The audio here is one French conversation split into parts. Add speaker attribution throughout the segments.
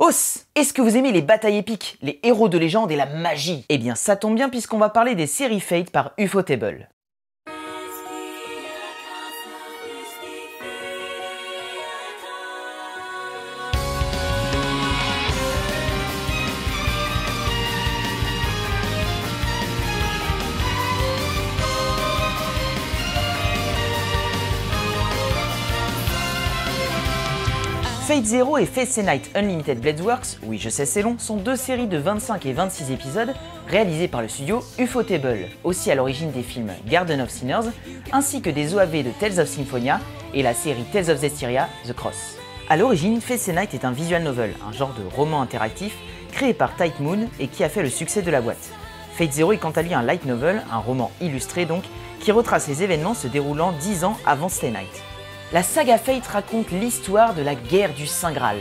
Speaker 1: Os! Est-ce que vous aimez les batailles épiques, les héros de légende et la magie? Eh bien ça tombe bien puisqu'on va parler des séries Fate par Ufotable. Fate Zero et Fate Stay Night Unlimited Blade Works, oui je sais c'est long, sont deux séries de 25 et 26 épisodes réalisées par le studio Ufotable, aussi à l'origine des films Garden of Sinners, ainsi que des OAV de Tales of Symphonia et la série Tales of Zestiria, The Cross. A l'origine, Fate Stay Night est un visual novel, un genre de roman interactif créé par Type Moon et qui a fait le succès de la boîte. Fate Zero est quant à lui un light novel, un roman illustré donc, qui retrace les événements se déroulant 10 ans avant Stay Night. La saga Fate raconte l'histoire de la guerre du Saint Graal,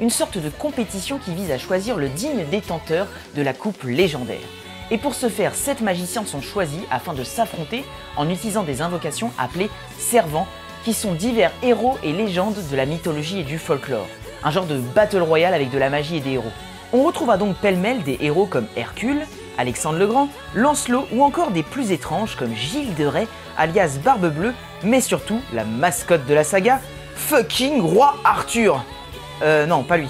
Speaker 1: une sorte de compétition qui vise à choisir le digne détenteur de la coupe légendaire. Et pour ce faire, 7 magiciens sont choisis afin de s'affronter en utilisant des invocations appelées servants, qui sont divers héros et légendes de la mythologie et du folklore. Un genre de battle royale avec de la magie et des héros. On retrouvera donc pêle-mêle des héros comme Hercule, Alexandre le Grand, Lancelot ou encore des plus étranges comme Gilles de Rais, alias Barbe Bleue, mais surtout la mascotte de la saga, fucking Roi Arthur. Non, pas lui.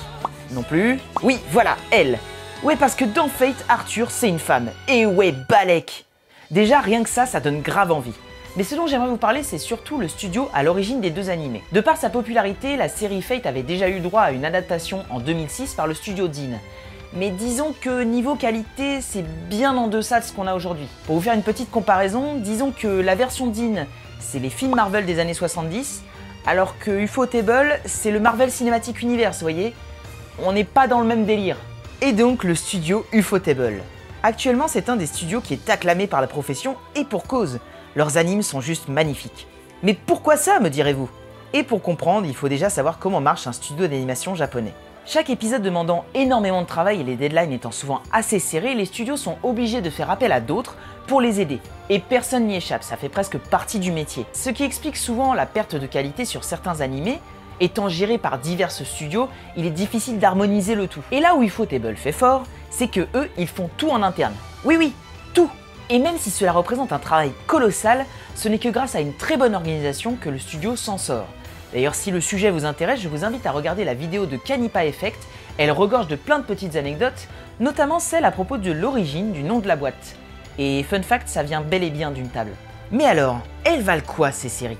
Speaker 1: Non plus. Oui, voilà, elle. Ouais, parce que dans Fate, Arthur, c'est une femme. Et ouais, balèque. Déjà, rien que ça donne grave envie. Mais ce dont j'aimerais vous parler, c'est surtout le studio à l'origine des deux animés. De par sa popularité, la série Fate avait déjà eu droit à une adaptation en 2006 par le studio Dean. Mais disons que niveau qualité, c'est bien en deçà de ce qu'on a aujourd'hui. Pour vous faire une petite comparaison, disons que la version Dean, c'est les films Marvel des années 70, alors que Ufotable, c'est le Marvel Cinematic Universe, vous voyez. On n'est pas dans le même délire. Et donc le studio Ufotable. Actuellement, c'est un des studios qui est acclamé par la profession, et pour cause. Leurs animes sont juste magnifiques. Mais pourquoi ça, me direz-vous? Et pour comprendre, il faut déjà savoir comment marche un studio d'animation japonais. Chaque épisode demandant énormément de travail et les deadlines étant souvent assez serrés, les studios sont obligés de faire appel à d'autres pour les aider. Et personne n'y échappe, ça fait presque partie du métier. Ce qui explique souvent la perte de qualité sur certains animés. Étant gérés par divers studios, il est difficile d'harmoniser le tout. Et là où Ufotable fait fort, c'est que eux, ils font tout en interne. Oui, tout. Et même si cela représente un travail colossal, ce n'est que grâce à une très bonne organisation que le studio s'en sort. D'ailleurs, si le sujet vous intéresse, je vous invite à regarder la vidéo de Canipa Effect. Elle regorge de plein de petites anecdotes, notamment celle à propos de l'origine du nom de la boîte. Et fun fact, ça vient bel et bien d'une table. Mais alors, elles valent quoi ces séries?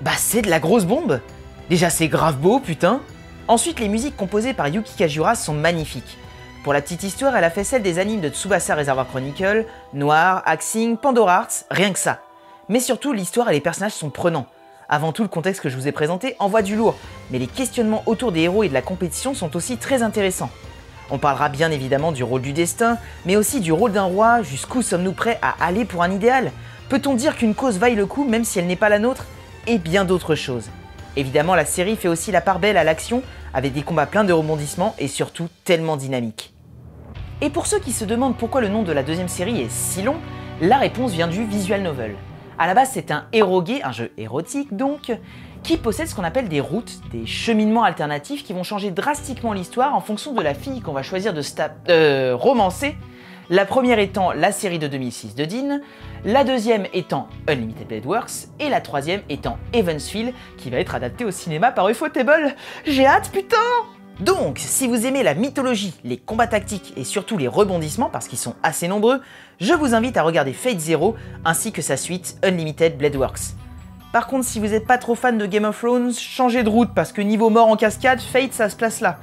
Speaker 1: Bah c'est de la grosse bombe! Déjà c'est grave beau, putain! Ensuite, les musiques composées par Yuki Kajiura sont magnifiques. Pour la petite histoire, elle a fait celle des animes de Tsubasa Reservoir Chronicle, Noir, Axing, Pandora Hearts, rien que ça. Mais surtout, l'histoire et les personnages sont prenants. Avant tout, le contexte que je vous ai présenté envoie du lourd, mais les questionnements autour des héros et de la compétition sont aussi très intéressants. On parlera bien évidemment du rôle du destin, mais aussi du rôle d'un roi, jusqu'où sommes-nous prêts à aller pour un idéal? Peut-on dire qu'une cause vaille le coup même si elle n'est pas la nôtre? Et bien d'autres choses. Évidemment, la série fait aussi la part belle à l'action, avec des combats pleins de rebondissements et surtout tellement dynamiques. Et pour ceux qui se demandent pourquoi le nom de la deuxième série est si long, la réponse vient du visual novel. A la base, c'est un eroge, un jeu érotique donc, qui possède ce qu'on appelle des routes, des cheminements alternatifs qui vont changer drastiquement l'histoire en fonction de la fille qu'on va choisir de romancer. La première étant la série de 2006 de Dean, la deuxième étant Unlimited Blade Works, et la troisième étant Evansville, qui va être adaptée au cinéma par Ufotable. J'ai hâte, putain! Donc, si vous aimez la mythologie, les combats tactiques et surtout les rebondissements, parce qu'ils sont assez nombreux, je vous invite à regarder Fate Zero ainsi que sa suite Unlimited Blade Works. Par contre, si vous n'êtes pas trop fan de Game of Thrones, changez de route parce que niveau mort en cascade, Fate ça se place là.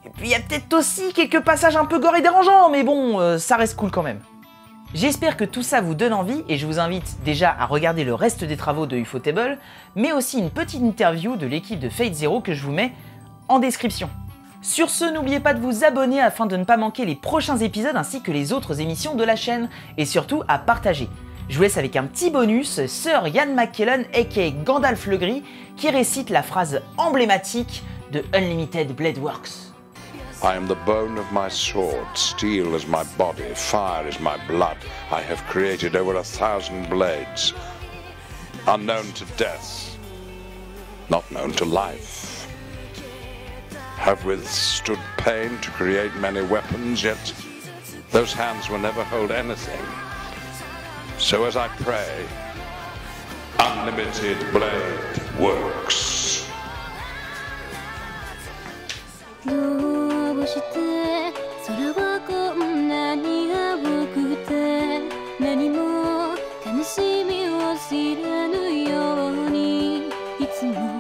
Speaker 1: Et puis il y a peut-être aussi quelques passages un peu gore et dérangeants, mais bon, ça reste cool quand même. J'espère que tout ça vous donne envie et je vous invite déjà à regarder le reste des travaux de Ufotable, mais aussi une petite interview de l'équipe de Fate Zero que je vous mets en description. Sur ce, n'oubliez pas de vous abonner afin de ne pas manquer les prochains épisodes ainsi que les autres émissions de la chaîne, et surtout à partager. Je vous laisse avec un petit bonus, Sir Ian McKellen aka Gandalf le Gris, qui récite la phrase emblématique de Unlimited Blade Works.
Speaker 2: I am the bone of my sword, steel is my body, fire is my blood. I have created over 1,000 blades, unknown to death, not known to life. have withstood pain to create many weapons, yet those hands will never hold anything. So as I pray, Unlimited Blade works.
Speaker 3: どうして空はこんなに青くて何も悲しみを知らぬようにいつも